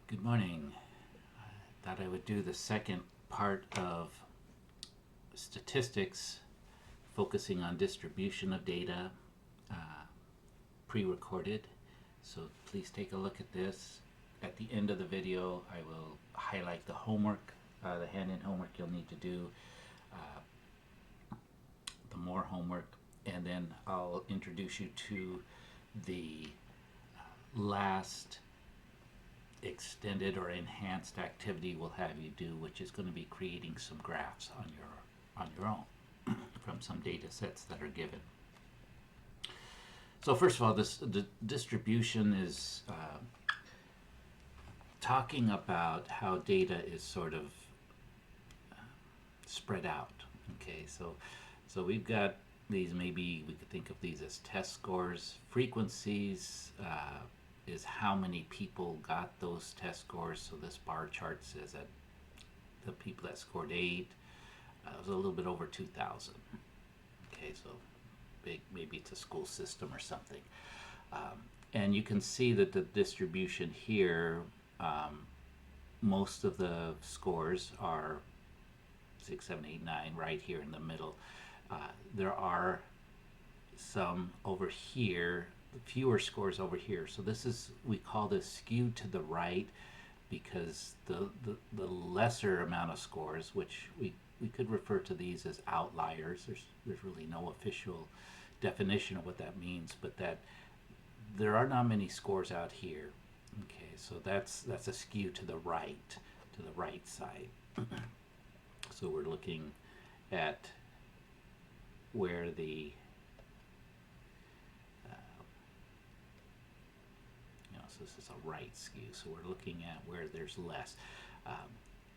Good morning. I thought I would do the second part of statistics, focusing on distribution of data, pre-recorded. So please take a look at this. At the end of the video, I will highlight the homework, the hand-in homework you'll need to do, the more homework, and then I'll introduce you to the last extended or enhanced activity we'll have you do, which is going to be creating some graphs on your own from some data sets that are given. So first of all, the distribution is talking about how data is sort of spread out. Okay, so we've got these, maybe we could think of these as test scores. Frequencies is how many people got those test scores. So this bar chart says that the people that scored 8 was a little bit over 2,000. Okay, so big, maybe it's a school system or something. And you can see that the distribution here, most of the scores are 6, 7, 8, 9 right here in the middle. There are some over here, fewer scores over here. So this is, we call this skewed to the right, because the lesser amount of scores, which we could refer to these as outliers. There's really no official definition of what that means, but that there are not many scores out here. Okay, so that's a skew to the right side. So we're looking at where the so this is a right skew. So we're looking at where there's less.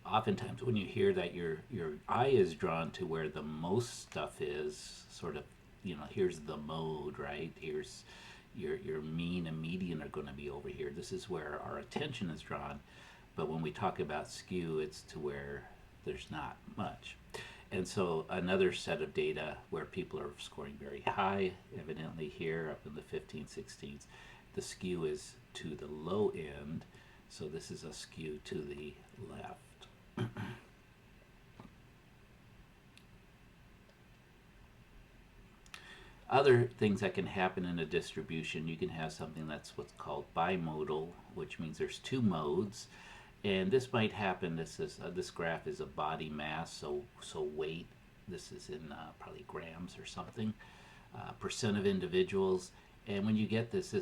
Oftentimes, when you hear that, your eye is drawn to where the most stuff is. Sort of, here's the mode, right? Here's your mean and median are going to be over here. This is where our attention is drawn. But when we talk about skew, it's to where there's not much. And so another set of data where people are scoring very high, evidently here up in the 15, 16s, the skew is to the low end. So this is a skew to the left. Other things that can happen in a distribution, you can have something that's what's called bimodal, which means there's two modes. And this might happen. This graph is a body mass, so weight. This is in probably grams or something, percent of individuals. And when you get this,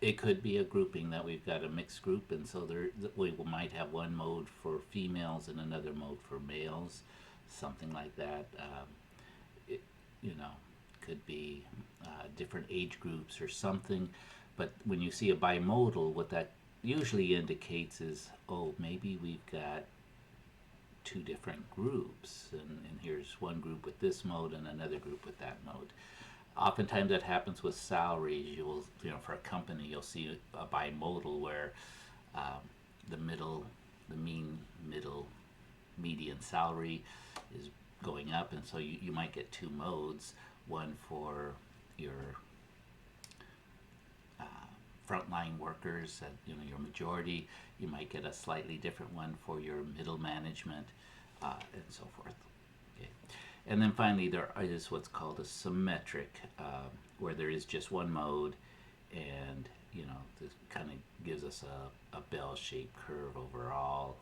it could be a grouping that we've got a mixed group, and so we might have one mode for females and another mode for males, something like that. Could be different age groups or something. But when you see a bimodal, what that usually indicates is, oh, maybe we've got two different groups, and here's one group with this mode and another group with that mode. Oftentimes that happens with salaries. For a company, you'll see a bimodal where the mean, middle, median salary is going up, and so you might get two modes, one for your frontline workers, your majority. You might get a slightly different one for your middle management, and so forth. Okay. And then finally, there is what's called a symmetric, where there is just one mode, and this kind of gives us a bell-shaped curve overall.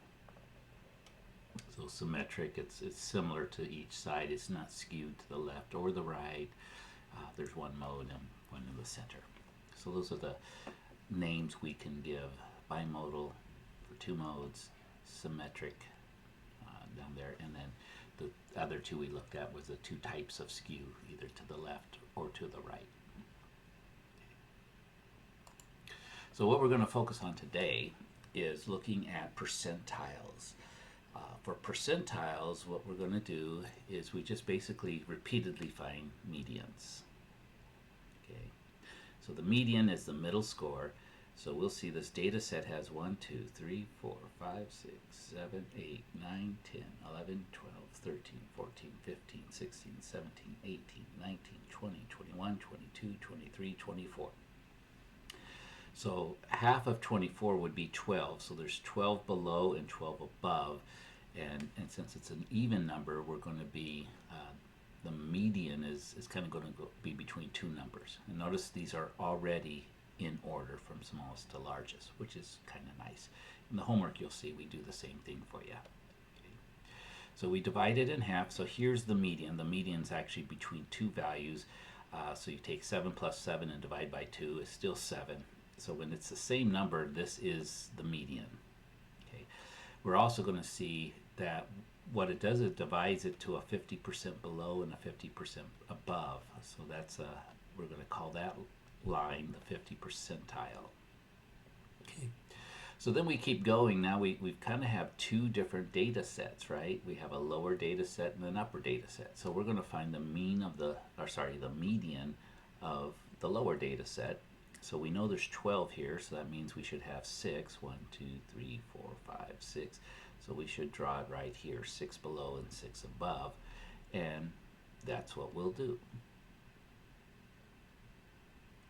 So symmetric, it's similar to each side. It's not skewed to the left or the right. There's one mode and one in the center. So those are the names we can give: bimodal for two modes, symmetric down there, and then the other two we looked at was the two types of skew, either to the left or to the right. So what we're going to focus on today is looking at percentiles. For percentiles, what we're going to do is we just basically repeatedly find medians. Okay. So the median is the middle score. So we'll see this data set has 1, 2, 3, 4, 5, 6, 7, 8, 9, 10, 11, 12, 13, 14, 15, 16, 17, 18, 19, 20, 21, 22, 23, 24. So half of 24 would be 12. So there's 12 below and 12 above. And since it's an even number, we're going to be, the median is kind of going to be between two numbers. And notice these are already in order from smallest to largest, which is kind of nice. In the homework, you'll see we do the same thing for you. Okay. So we divide it in half. So here's the median. The median is actually between two values. So you take 7 plus 7 and divide by 2 is still 7. So when it's the same number, this is the median. Okay. We're also going to see that what it does, it divides it to a 50% below and a 50% above. So we're going to call that line the 50 percentile. Okay. So then we keep going. Now we kind of have two different data sets, right? We have a lower data set and an upper data set. So we're going to find the median of the lower data set. So we know there's 12 here, so that means we should have 6. 1, 2, 3, 4, 5, 6. So we should draw it right here, 6 below and 6 above. And that's what we'll do.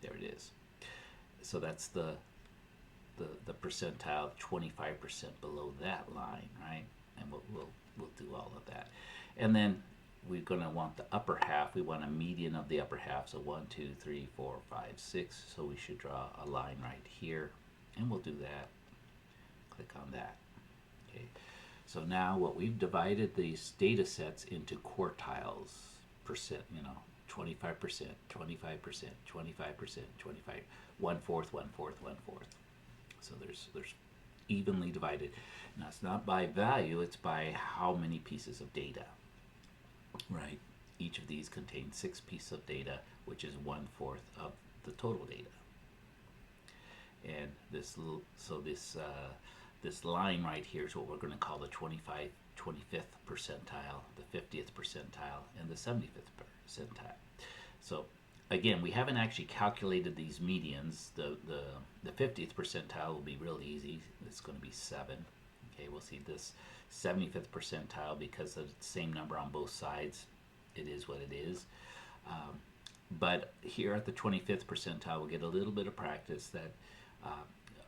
There it is. So that's the percentile 25% below that line, right? And we'll do all of that. And then we're going to want the upper half. We want a median of the upper half. So 1, 2, 3, 4, 5, 6. So we should draw a line right here. And we'll do that. Click on that. Okay. So now what we've divided these data sets into quartiles, 25%, 25%, 25%, 25, 1/4, 1/4, 1/4. So there's evenly divided. Now it's not by value, it's by how many pieces of data, right? Each of these contains 6 pieces of data, which is 1/4 of the total data. And this line right here is what we're going to call the 25th percentile, the 50th percentile, and the 75th percentile. So again, we haven't actually calculated these medians. The 50th percentile will be real easy. It's going to be 7. Okay, we'll see this 75th percentile, because of the same number on both sides, it is what it is. But here at the 25th percentile, we'll get a little bit of practice that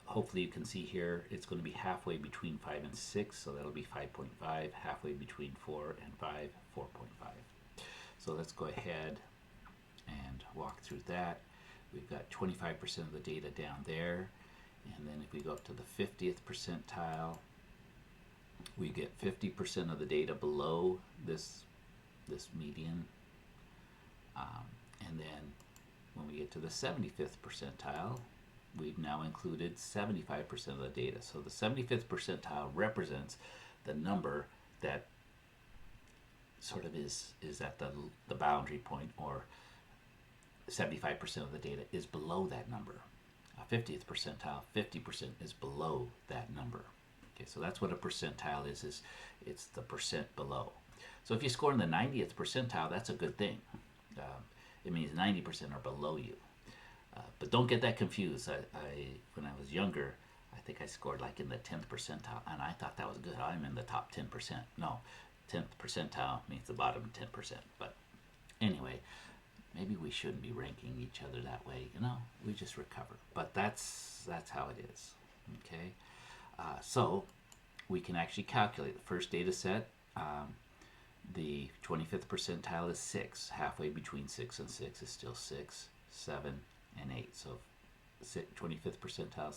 hopefully you can see here, it's going to be halfway between 5 and 6, so that'll be 5.5, halfway between 4 and 5, 4.5. So let's go ahead and walk through that. We've got 25% of the data down there, and then if we go up to the 50th percentile, we get 50% of the data below this median, and then when we get to the 75th percentile, we've now included 75% of the data. So the 75th percentile represents the number that sort of is at the boundary point, or 75% of the data is below that number. 50th percentile, 50% is below that number. Okay, so that's what a percentile is it's the percent below. So if you score in the 90th percentile, that's a good thing. It means 90% are below you. But don't get that confused. When I was younger, I think I scored like in the 10th percentile, and I thought that was good. I'm in the top 10%. No, 10th percentile means the bottom 10%. But anyway, maybe we shouldn't be ranking each other that way. We just recover. But that's how it is. Okay, so we can actually calculate the first data set. The 25th percentile is 6. Halfway between 6 and 6 is still 6, 7, and 8. So 25th percentile,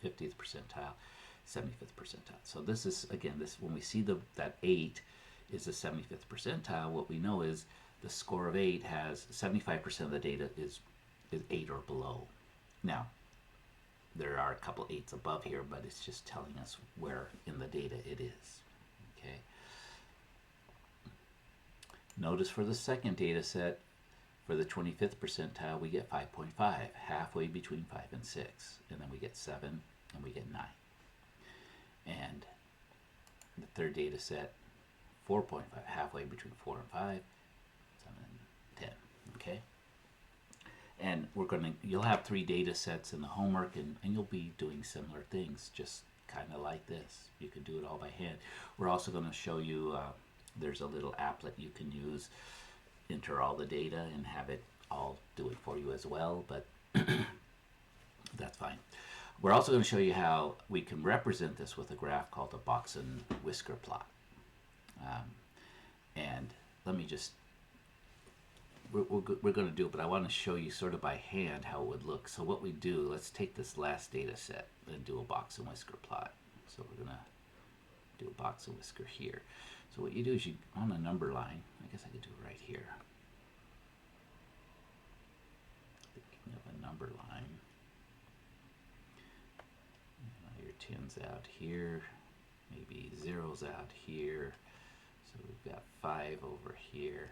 50th percentile, 75th percentile. So this is, again, when we see that 8 is the 75th percentile, what we know is the score of 8 has 75% of the data is 8 or below. Now, there are a couple 8s above here, but it's just telling us where in the data it is. Okay. Notice for the second data set, for the 25th percentile, we get 5.5, halfway between 5 and 6. And then we get 7, and we get 9. And the third data set, 4.5, halfway between 4 and 5, 7 and 10. Okay? And you'll have 3 data sets in the homework, and you'll be doing similar things, just kind of like this. You can do it all by hand. We're also going to show you, there's a little applet you can use, enter all the data and have it all do it for you as well, but that's fine. We're also going to show you how we can represent this with a graph called a box and whisker plot. And let me just, we're going to do it, but I want to show you sort of by hand how it would look. So what we do, let's take this last data set and do a box and whisker plot. So we're going to do a box and whisker here. So what you do is you, on a number line, I guess I could do it right here. Thinking of a number line. Your 10's out here, maybe 0's out here. So we've got 5 over here.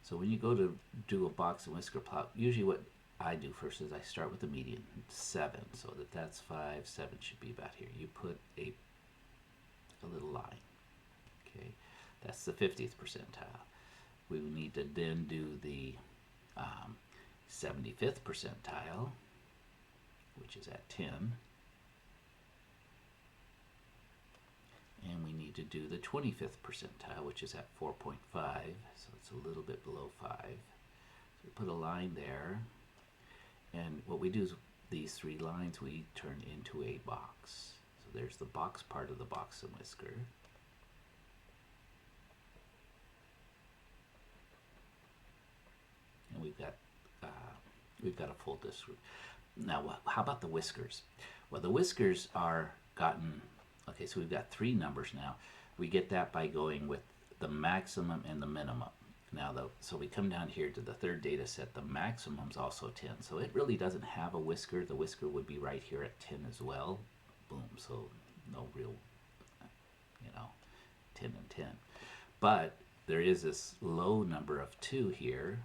So when you go to do a box and whisker plot, usually what I do first is I start with the median, 7, so that's 5, 7 should be about here. You put a little line, okay? That's the 50th percentile. We need to then do the 75th percentile, which is at 10. And we need to do the 25th percentile, which is at 4.5, so it's a little bit below 5. So we put a line there, and what we do is these 3 lines we turn into a box. So there's the box part of the box and whisker. And we've got a full disc. Now, how about the whiskers? Well, the whiskers are gotten. Okay, so we've got 3 numbers now. We get that by going with the maximum and the minimum. Now, so we come down here to the 3rd data set. The maximum's also 10, so it really doesn't have a whisker. The whisker would be right here at 10 as well. Boom, so no real, 10 and 10. But there is this low number of 2 here,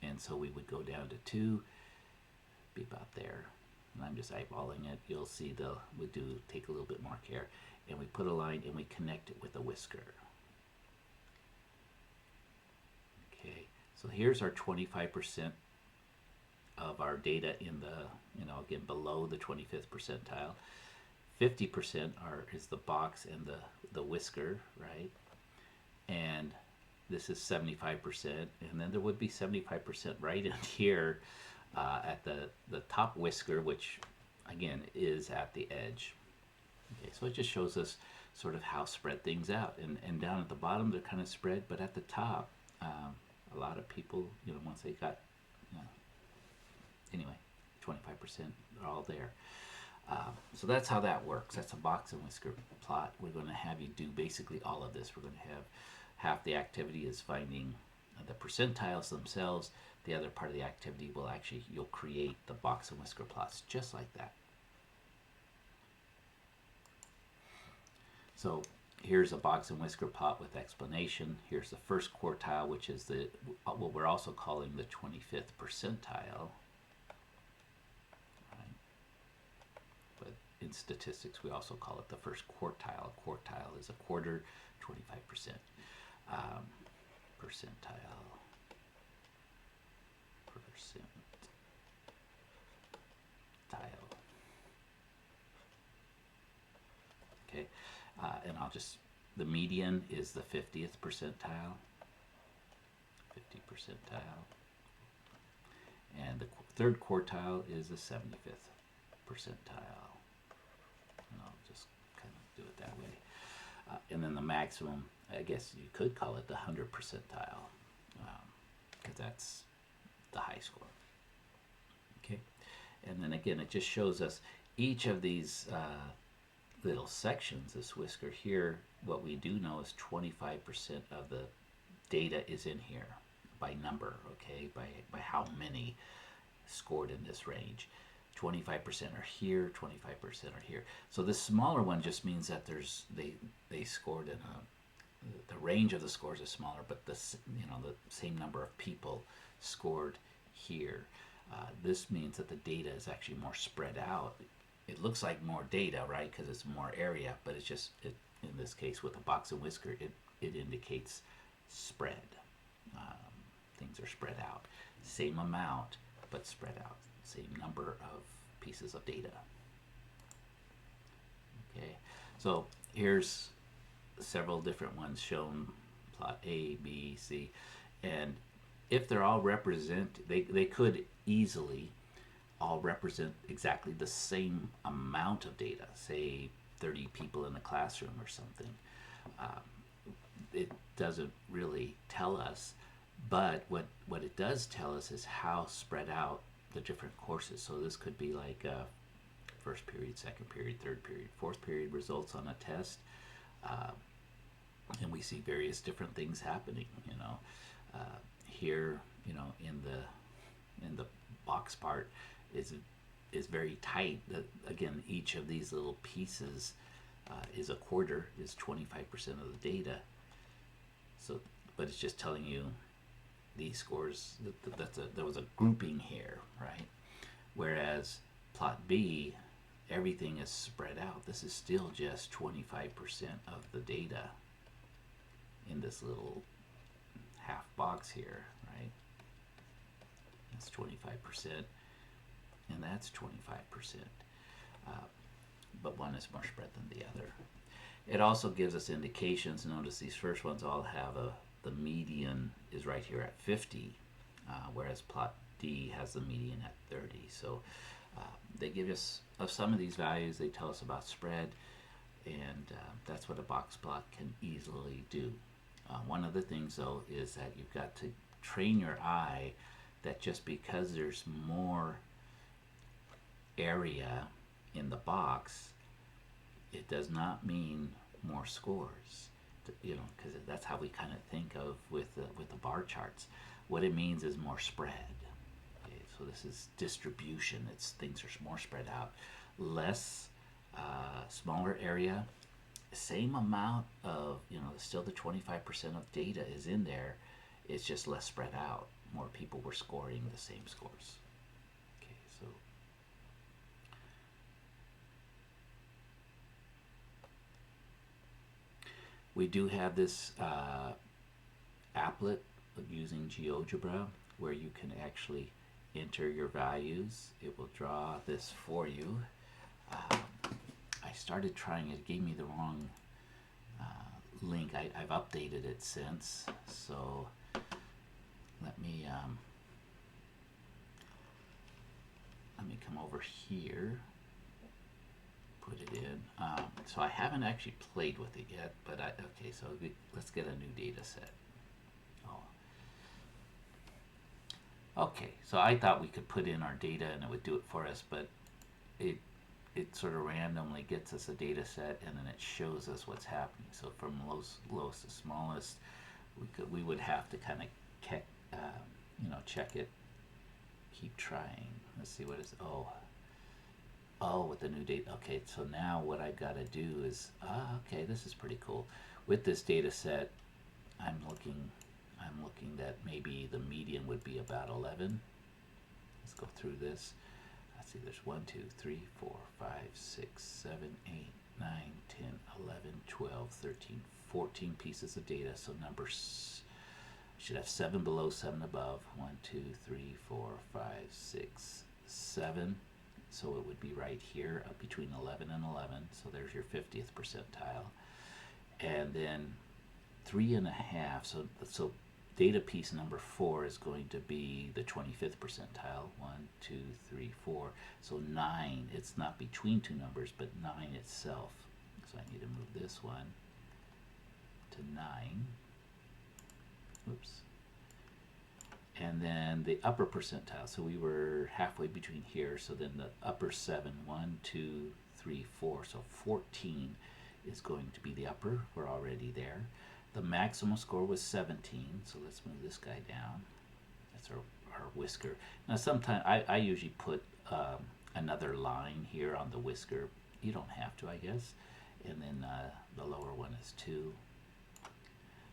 and so we would go down to 2, be about there. And I'm just eyeballing it. You'll see we do take a little bit more care, and we put a line and we connect it with a whisker. Okay, so here's our 25% of our data in the, again, below the 25th percentile. 50% is the box and the whisker, right? And this is 75%, and then there would be 75% right in here at the top whisker, which again is at the edge. Okay, so it just shows us sort of how spread things out, and down at the bottom they're kind of spread, but at the top a lot of people, once they got, anyway, 25% are all there. So that's how that works. That's a box and whisker plot. We're going to have you do basically all of this. We're going to have half the activity is finding the percentiles themselves. The other part of the activity will you'll create the box and whisker plots just like that. So here's a box and whisker plot with explanation. Here's the first quartile, which is what we're also calling the 25th percentile. Right. But in statistics, we also call it the first quartile. A quartile is a quarter, 25%. Percentile. Okay, and the median is the 50th percentile, 50 percentile, and the 3rd quartile is the 75th percentile. And I'll just kind of do it that way. And then the maximum, I guess you could call it the 100th percentile, because that's the high score. Okay, and then again, it just shows us each of these little sections. This whisker here, what we do know is 25% of the data is in here by number, okay, by how many scored in this range. 25% are here, 25% are here. So this smaller one just means that they scored in the range of the scores is smaller, but the same number of people scored here. This means that the data is actually more spread out. It looks like more data, right, because it's more area, but it's just, in this case with a box and whisker, it indicates spread. Things are spread out. Same amount, but spread out. Same number of pieces of data. Okay, so here's several different ones shown, plot A, B, C, and if they're all they could easily all represent exactly the same amount of data, say 30 people in a classroom or something. It doesn't really tell us, but what it does tell us is how spread out the different courses. So this could be like first period, second period, third period, fourth period results on a test, and we see various different things happening. Here, in the box part is very tight. Again, each of these little pieces is a quarter, is 25% of the data. So, but it's just telling you these scores. There was a grouping here, right? Whereas plot B, everything is spread out. This is still just 25% of the data in this little half box here, right? That's 25%, and that's 25%. But one is more spread than the other. It also gives us indications. Notice these first ones all have the median is right here at 50, whereas plot D has the median at 30. So they give us, of some of these values, they tell us about spread, and that's what a box plot can easily do. One of the things, though, is that you've got to train your eye that just because there's more area in the box, it does not mean more scores. Because that's how we kind of think of with the bar charts. What it means is more spread. Okay, so this is distribution. Things are more spread out, less smaller area, same amount of still the 25% of data is in there. It's just less spread out. More people were scoring the same scores. Okay, so we do have this applet using GeoGebra where you can actually enter your values. It will draw this for you. I started trying it. It gave me the wrong link. I've updated it since. So let me come over here. Put it in. So I haven't actually played with it yet, but okay. So let's get a new data set. Okay. So I thought we could put in our data and it would do it for us, but it sort of randomly gets us a data set and then it shows us what's happening. So from lowest to smallest, we would have to kind of check it. Keep trying. Let's see what is. Oh, with the new data. Okay, so now what I've got to do is, okay, this is pretty cool. With this data set, I'm looking that maybe the median would be about 11. Let's go through this. Let's see, there's 1, 2, 3, 4, 5, 6, 7, 8, 9, 10, 11, 12, 13, 14 pieces of data. So numbers should have 7 below, 7 above. 1, 2, 3, 4, 5, 6, 7. So it would be right here, up between 11 and 11. So there's your 50th percentile. And then 3.5. So data piece number 4 is going to be the 25th percentile. 1, 2, 3, 4. So 9. It's not between two numbers, but 9 itself. So I need to move this one to 9. Oops. And then the upper percentile. So we were halfway between here. So then the upper 7. 1, 2, 3, 4. So 14 is going to be the upper. We're already there. The maximum score was 17. So let's move this guy down. That's our whisker. Now sometimes I usually put another line here on the whisker. You don't have to, I guess. And then the lower one is 2.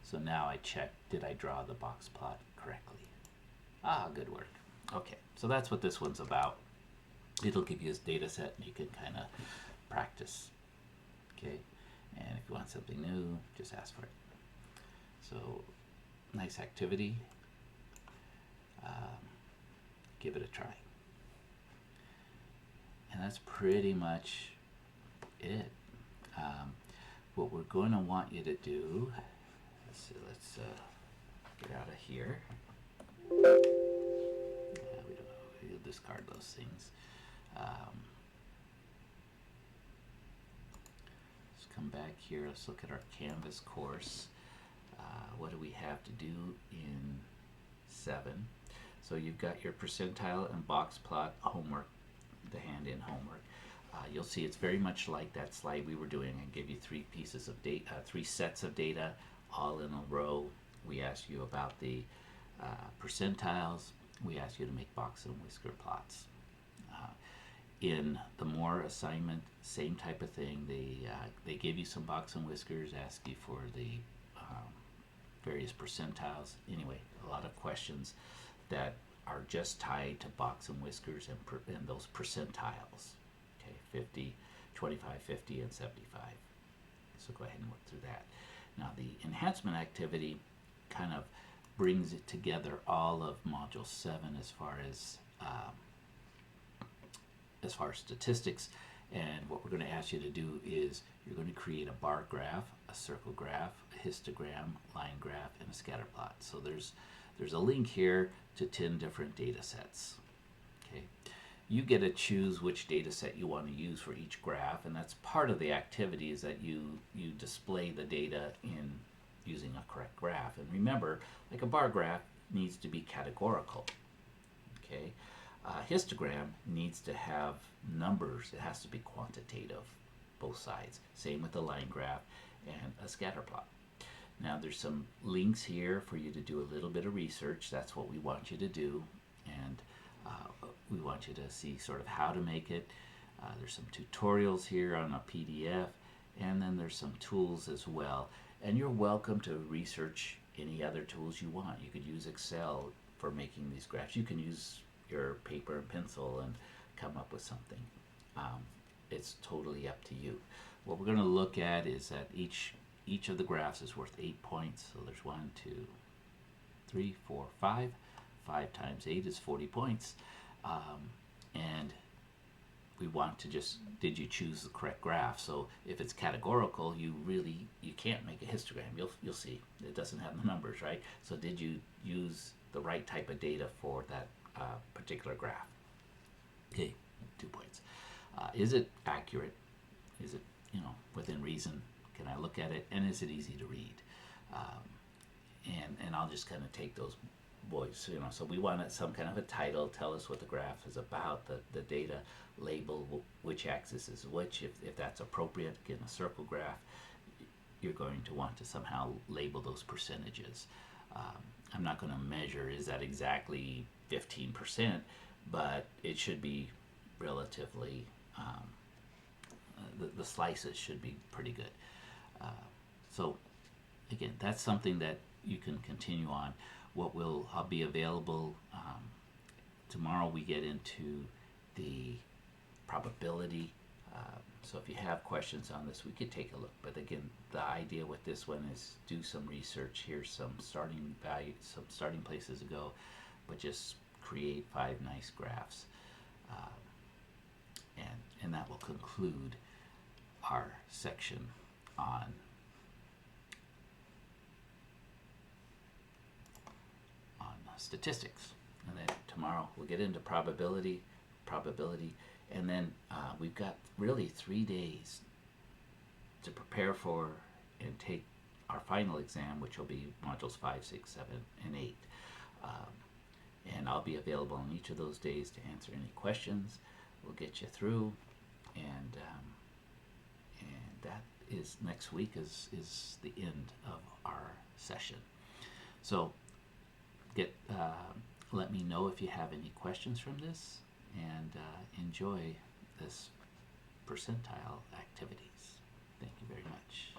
So now I check, did I draw the box plot correctly? Good work. Okay, so that's what this one's about. It'll give you this data set and you can kind of practice. Okay, and if you want something new, just ask for it. So, nice activity. Give it a try. And that's pretty much it. What we're going to want you to do, let's get out of here. discard those things. Um, let's come back here. Let's look at our Canvas course. What do we have to do in 7? So you've got your percentile and box plot homework, the hand-in homework. You'll see it's very much like that slide we were doing. I gave you 3 pieces of data, 3 sets of data, all in a row. We asked you about the percentiles. We asked you to make box and whisker plots. In the more assignment, same type of thing. They give you some box and whiskers, ask you for the various percentiles. Anyway, a lot of questions that are just tied to box and whiskers and those percentiles. Okay, 50, 25, 50, and 75. So go ahead and work through that. Now the enhancement activity kind of brings it together, all of Module 7 as far as statistics. And what we're going to ask you to do is you're going to create a bar graph, a circle graph, a histogram, line graph, and a scatter plot. So there's a link here to 10 different data sets. Okay, you get to choose which data set you want to use for each graph, and that's part of the activity, is that you display the data in using a correct graph. And remember, like a bar graph needs to be categorical. Okay, histogram needs to have numbers. It has to be quantitative, both sides. Same with the line graph and a scatter plot. Now there's some links here for you to do a little bit of research. That's what we want you to do, and we want you to see sort of how to make it. There's some tutorials here on a PDF, and then there's some tools as well. And you're welcome to research any other tools you want. You could use Excel for making these graphs. You can use your paper and pencil and come up with something. It's totally up to you. What we're going to look at is that each of the graphs is worth 8 points. So there's 1, 2, 3, 4, 5. 5 times 8 is 40 points. And we want to just, did you choose the correct graph? So if it's categorical, you can't make a histogram. You'll see it doesn't have the numbers, right? So did you use the right type of data for that particular graph? Okay, 2 points. Is it accurate? Is it, within reason? Can I look at it? And is it easy to read? And I'll just kind of take those boys, so we want some kind of a title, tell us what the graph is about, the data, label which axis is which, if that's appropriate. Again, a circle graph, you're going to want to somehow label those percentages. I'm not going to measure, is that exactly 15%, but it should be relatively, the slices should be pretty good. So again, that's something that you can continue on. I'll be available tomorrow. We get into the probability. So if you have questions on this, we could take a look. But again, the idea with this one is do some research. Here's some starting value, some starting places to go, but just create 5 nice graphs. And that will conclude our section on statistics. And then tomorrow we'll get into probability, and then we've got really 3 days to prepare for and take our final exam, which will be modules 5, 6, 7, and 8. And I'll be available on each of those days to answer any questions. We'll get you through, and that is next week is the end of our session. So let me know if you have any questions from this, and enjoy this percentile activities. Thank you very much.